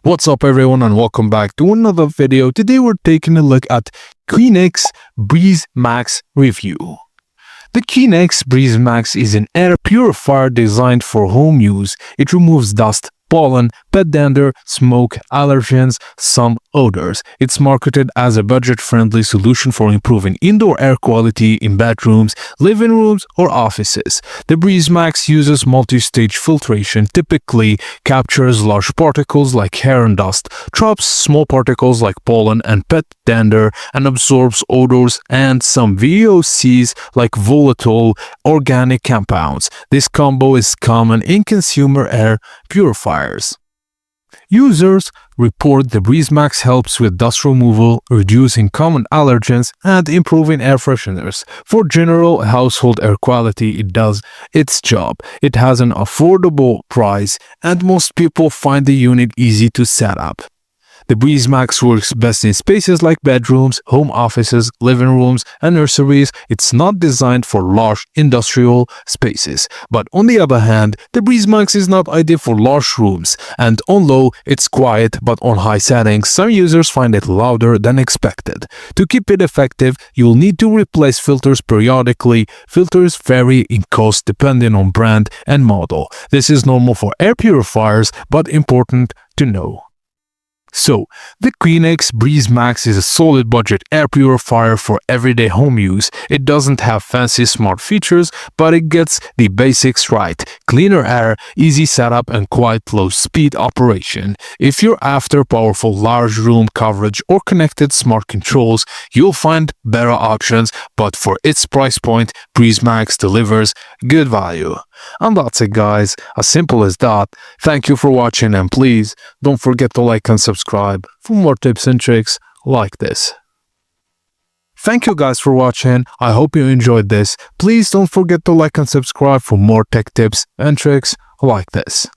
What's up everyone and welcome back to another video. Today we're taking a look at Qinux Breezamax Review. The Qinux Breezamax is an air purifier designed for home use. It removes dust, pollen, pet dander, smoke, allergens, some odors. It's marketed as a budget-friendly solution for improving indoor air quality in bedrooms, living rooms, or offices. The Breezamax uses multi-stage filtration, typically captures large particles like hair and dust, traps small particles like pollen and pet dander, and absorbs odors and some VOCs like volatile organic compounds. This combo is common in consumer air purifiers. Users report the Breezamax helps with dust removal, reducing common allergens, and improving air fresheners. For general household air quality, it does its job. It has an affordable price, and most people find the unit easy to set up. The Breezamax works best in spaces like bedrooms, home offices, living rooms, and nurseries. It's not designed for large industrial spaces. But on the other hand, the Breezamax is not ideal for large rooms, and on low, it's quiet, but on high settings, some users find it louder than expected. To keep it effective, you'll need to replace filters periodically. Filters vary in cost depending on brand and model. This is normal for air purifiers, but important to know. So, the Qinux Breezamax is a solid budget air purifier for everyday home use. It doesn't have fancy smart features, but it gets the basics right. Cleaner air, easy setup, and quiet low-speed operation. If you're after powerful large room coverage or connected smart controls, you'll find better options, but for its price point, Breezamax delivers good value. And that's it guys, as simple as that. Thank you for watching and please don't forget to like and subscribe for more tips and tricks like this. Thank you guys for watching, I hope you enjoyed this. Please don't forget to like and subscribe for more tech tips and tricks like this.